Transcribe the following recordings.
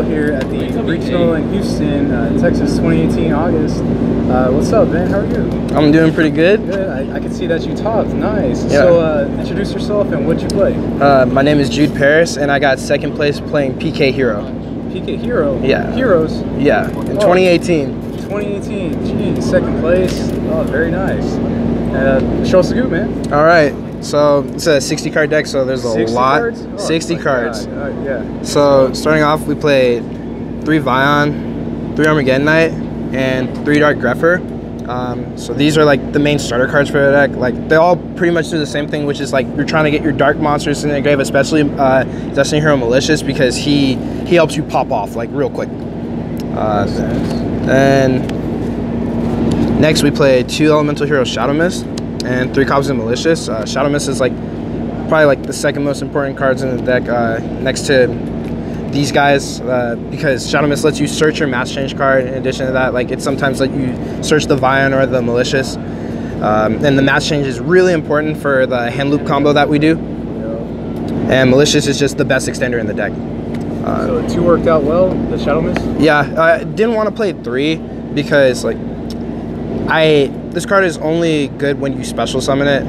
Here at the regional in Houston, Texas, 2018 August. What's up, man? How are you? I'm doing pretty good. Good. I can see that you topped. Nice. Yeah. So, introduce yourself and what'd you play? My name is Jude Paris, and I got second place playing PK Hero. PK Hero? Yeah. Heroes? Yeah, in 2018. 2018. Jeez, second place. Oh, very nice. Show us the goop, man. All right. So it's a 60 card deck, so there's a 60 lot. Cards? Oh, 60 cards. Yeah. So starting off, we played 3 Vion, 3 Armageddon Knight, and 3 Dark Grepher. So these are like the main starter cards for the deck. Like they all pretty much do the same thing, which is like you're trying to get your dark monsters in the grave, especially Destiny Hero Malicious, because he helps you pop off like real quick. Then next we played 2 Elemental Hero Shadow Mist and 3 copies of Malicious. Shadow Mist is like probably like the second most important cards in the deck, next to these guys, because Shadow Mist lets you search your mass change card. In addition to that, like it sometimes let you search the Vion or the Malicious, and the mass change is really important for the hand loop combo that we do. And Malicious is just the best extender in the deck. So 2 worked out well, the Shadow Mist? Yeah, I didn't want to play 3 because like this card is only good when you special summon it.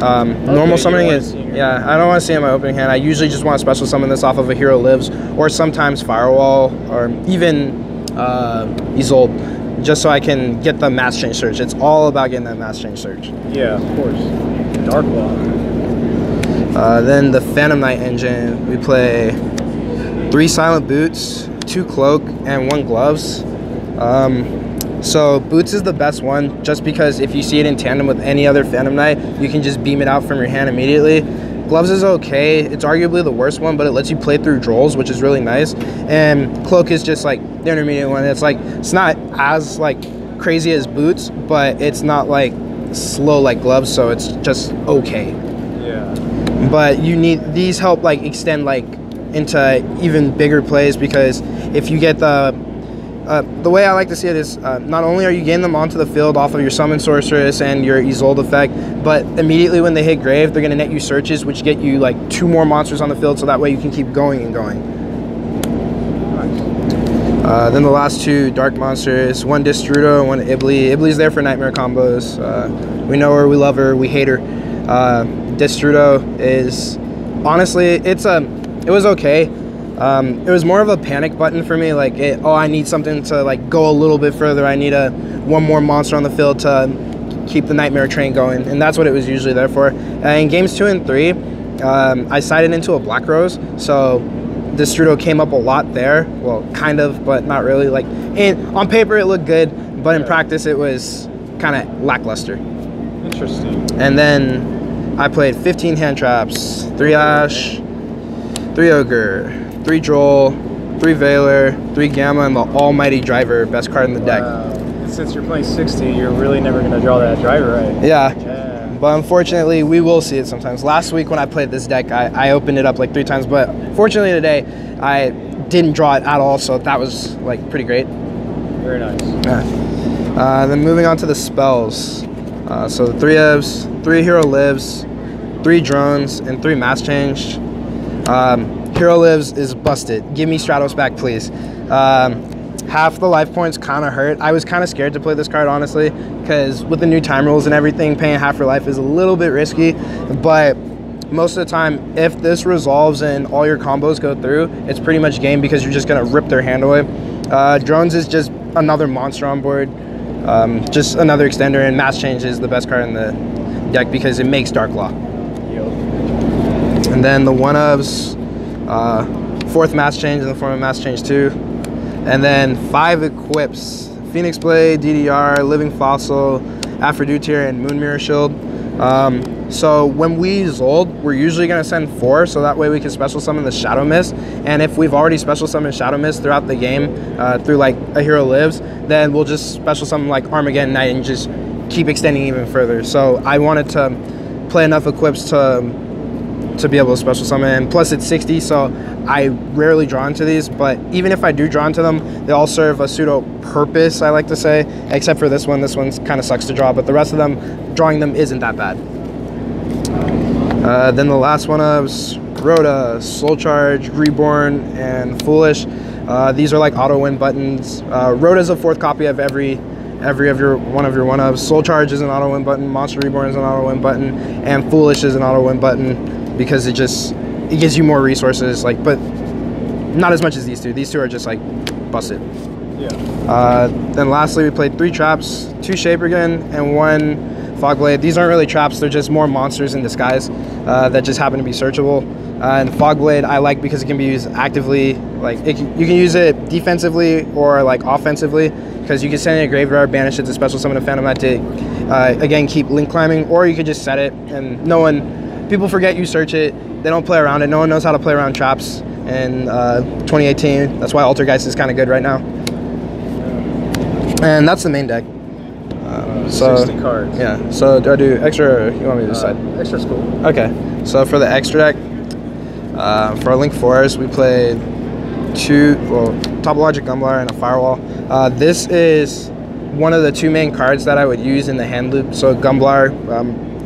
Normal summoning is, yeah, I don't want to see it in my opening hand. I usually just want to special summon this off of a Hero Lives, or sometimes Firewall, or even Isolde, just so I can get the mass change search. It's all about getting that mass change search. Yeah, of course. Dark Law. Then the Phantom Knight engine, we play 3 Silent Boots, 2 Cloak, and 1 Gloves. So Boots is the best one, just because if you see it in tandem with any other Phantom Knight, you can just beam it out from your hand immediately. Gloves is okay. It's arguably the worst one, but it lets you play through Drolls, which is really nice. And Cloak is just like the intermediate one. It's not as like crazy as Boots, but it's not like slow like Gloves, so it's just okay. Yeah. But you need these help like extend like into even bigger plays, because if you get the way I like to see it is not only are you getting them onto the field off of your Summon Sorceress and your Isolde effect, but immediately when they hit grave, they're going to net you searches, which get you like 2 more monsters on the field, so that way you can keep going and going. Nice. Then the last 2 dark monsters, 1 Destrudo and 1 Ibli. Ibli's there for nightmare combos. We know her, we love her, we hate her. Destrudo is, honestly, it was okay. It was more of a panic button for me, like I need something to like go a little bit further. I need 1 more monster on the field to keep the nightmare train going, and that's what it was usually there for. In games 2 and 3, I sided into a Black Rose, so Destrudo came up a lot there. Well, kind of, but not really. Like on paper it looked good, but in practice it was kind of lackluster. Interesting. And then I played 15 hand traps, 3 Ash, 3 Ogre, 3 Droll, 3 Veiler, 3 Gamma, and the Almighty Driver, best card in the deck. And since you're playing 60, you're really never going to draw that driver, right? Yeah. But unfortunately, we will see it sometimes. Last week when I played this deck, I opened it up like 3 times, but fortunately today, I didn't draw it at all, so that was like pretty great. Very nice. Then moving on to the spells. So the 3 Evs, 3 Hero Lives, 3 Drones, and 3 Mass Change. Hero Lives is busted. Give me Stratos back, please. Half the life points kind of hurt. I was kind of scared to play this card, honestly, because with the new time rules and everything, paying half your life is a little bit risky. But most of the time, if this resolves and all your combos go through, it's pretty much game, because you're just going to rip their hand away. Drones is just another monster on board, just another extender, and Mass Change is the best card in the deck because it makes Dark Law. And then the 1-ofs, 4th Mass Change in the form of Mass Change 2. And then 5 equips, Phoenix Blade, DDR, Living Fossil, Aphrodite, and Moon Mirror Shield. So when we Zold, we're usually going to send 4, so that way we can special summon the Shadow Mist. And if we've already special summoned Shadow Mist throughout the game, through like a Hero Lives, then we'll just special summon like Armageddon Knight and just keep extending even further. So I wanted to play enough equips to be able to special summon, and plus it's 60, so I rarely draw into these, but even if I do draw into them, they all serve a pseudo purpose, I like to say, except for this one. This one's kind of sucks to draw, but the rest of them, drawing them isn't that bad. Then the last one is Rhoda, Soul Charge, Reborn, and Foolish. These are like auto win buttons. Rhoda is a 4th copy of every of your one-ofs. Soul Charge is an auto win button. Monster Reborn is an auto win button, and Foolish is an auto win button because it gives you more resources. Like, but not as much as these two. These two are just like busted. Yeah. Then lastly, we played 3 traps, 2 Shapergun, and 1 Fog Blade. These aren't really traps, they're just more monsters in disguise that just happen to be searchable. And Fog Blade I like because it can be used actively. Like you can use it defensively or like offensively, because you can send it in a graveyard, banish it to special summon a Phantom Knight to again keep link climbing, or you could just set it and people forget you search it. They don't play around it. No one knows how to play around traps in 2018. That's why Altergeist is kind of good right now. And that's the main deck. So 60 cards. Yeah. So do I do extra, or you want me to decide? Extra's cool. Okay. So for the extra deck, for our Link Forest, we played 2, Topologic Gumblar and a Firewall. This is one of the 2 main cards that I would use in the hand loop. So Gumblar,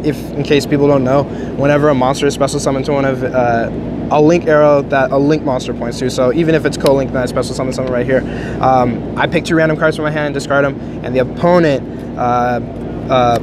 in case people don't know, whenever a monster is special summoned to one of a link arrow that a link monster points to. So even if it's co-linked, then I special summon something right here. I pick 2 random cards from my hand, discard them, and the opponent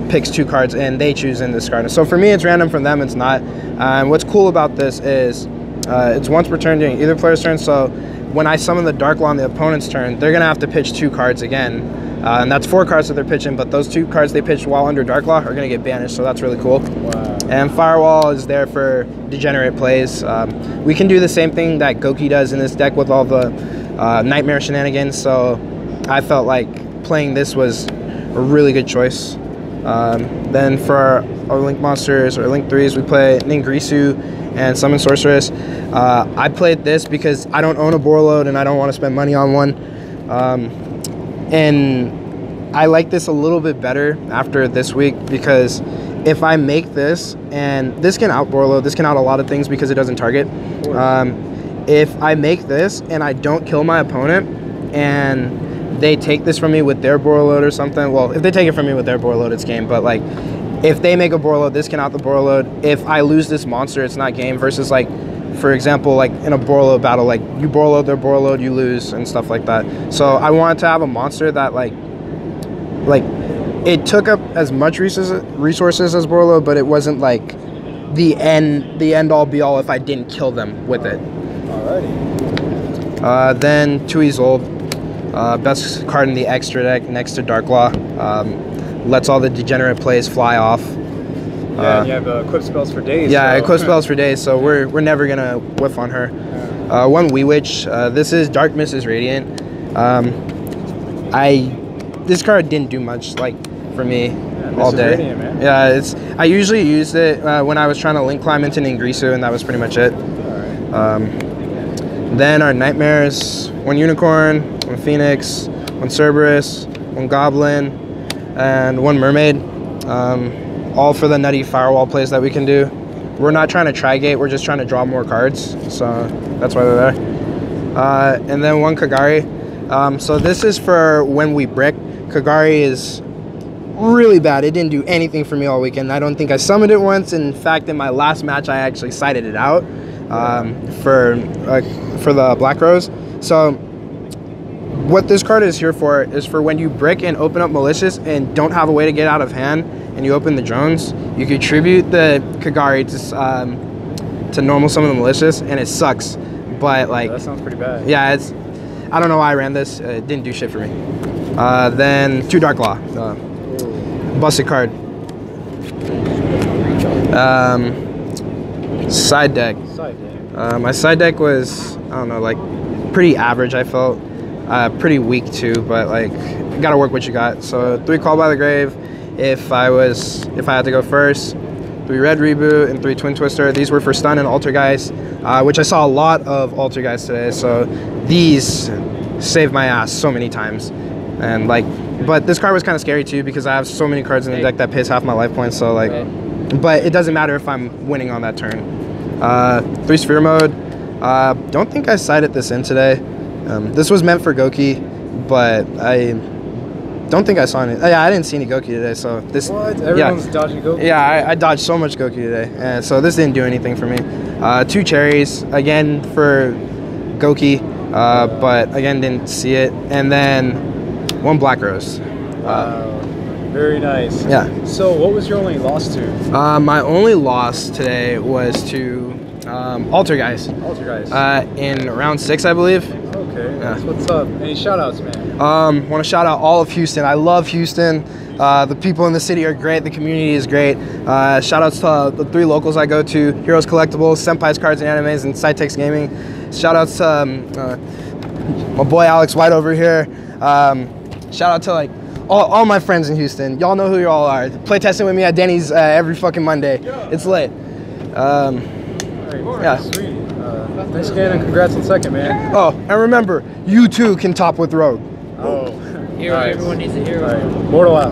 picks 2 cards and they choose and discard them. So for me, it's random. From them, it's not. And what's cool about this is it's once per turn during either player's turn. So when I summon the Dark Law on the opponent's turn, they're gonna have to pitch 2 cards again. And that's 4 cards that they're pitching, but those 2 cards they pitched while under Dark Law are going to get banished, so that's really cool. Wow. And Firewall is there for degenerate plays. We can do the same thing that Goki does in this deck with all the Nightmare shenanigans, so I felt like playing this was a really good choice. Then for our Link monsters, or Link 3s, we play Ningrisu and Summon Sorceress. I played this because I don't own a Bortle and I don't want to spend money on one. And I like this a little bit better after this week, because if I make this, and this can out Bortle, this can out a lot of things because it doesn't target. If I make this and I don't kill my opponent and they take this from me with their Bortle or something, well, if they take it from me with their Bortle, it's game, but like if they make a Bortle, this can out the Bortle. If I lose this monster, it's not game, versus like, for example, like in a Bortle battle, like you Bortle, they're Bortle, you lose, and stuff like that. So I wanted to have a monster that like it took up as much resources as Bortle, but it wasn't like the end all be all if I didn't kill them with it. Alrighty. Then Tui's Old, best card in the extra deck next to Dark Law. Lets all the degenerate plays fly off. Yeah, and you have equip spells for days. Yeah, so. equip spells for days, so we're never gonna whiff on her. One Wee Witch. This is Dark Mrs. Radiant. This card didn't do much like for me all day. Radiant, man. Yeah, I usually used it when I was trying to link climb into Ningrisu, and that was pretty much it. Then our Nightmares: 1 Unicorn, 1 Phoenix, 1 Cerberus, 1 Goblin, and 1 Mermaid. All for the nutty Firewall plays that we can do. We're not trying to Tri-Gate, we're just trying to draw more cards, so that's why they're there. And then 1 Kagari. So this is for when we brick. Kagari is really bad. It didn't do anything for me all weekend. I don't think I summoned it once. In fact, in my last match, I actually sided it out for the Black Rose. So what this card is here for is for when you brick and open up Malicious and don't have a way to get out of hand, and you open the drones, you can tribute the Kagari to normal summon the Malicious, and it sucks. But like, that sounds pretty bad. Yeah, I don't know why I ran this. It didn't do shit for me. Then 2 Dark Law, busted card. Side deck. My side deck was, I don't know, like pretty average. I felt pretty weak too, but like you gotta work what you got. So 3 Call by the Grave. If I had to go first, 3 Red Reboot and 3 Twin Twister. These were for stun and Altergeist, which I saw a lot of Altergeist today. So these saved my ass so many times. And like, but this card was kind of scary too because I have so many cards in the deck that pays half my life points. So like, but it doesn't matter if I'm winning on that turn. 3 Sphere Mode. Don't think I sided this in today. This was meant for Goki, but don't think I saw any. Yeah, I didn't see any Goki today. So this. What? Everyone's dodging Goki. Yeah, I dodged so much Goki today, and so this didn't do anything for me. 2 cherries again for Goki, but again didn't see it, and then 1 black rose. Wow. Very nice. Yeah. So what was your only loss to? My only loss today was to Altergeist. Altergeist. In round 6, I believe. Okay. Yeah. What's up? Any shout outs, man? Want to shout out all of Houston. I love Houston. The people in the city are great. The community is great. Shout outs to the 3 locals I go to: Heroes Collectibles, Senpai's Cards and Animes, and Cytex Gaming. Shout outs to my boy Alex White over here. Shout out to like all my friends in Houston. Y'all know who you all are. Play testing with me at Denny's every fucking Monday. It's lit. Yeah. Sweet. Thanks again, and congrats on second, man. Oh, and remember, you too can top with Rogue. Oh. Hero, everyone needs a hero. All right. Bortle out.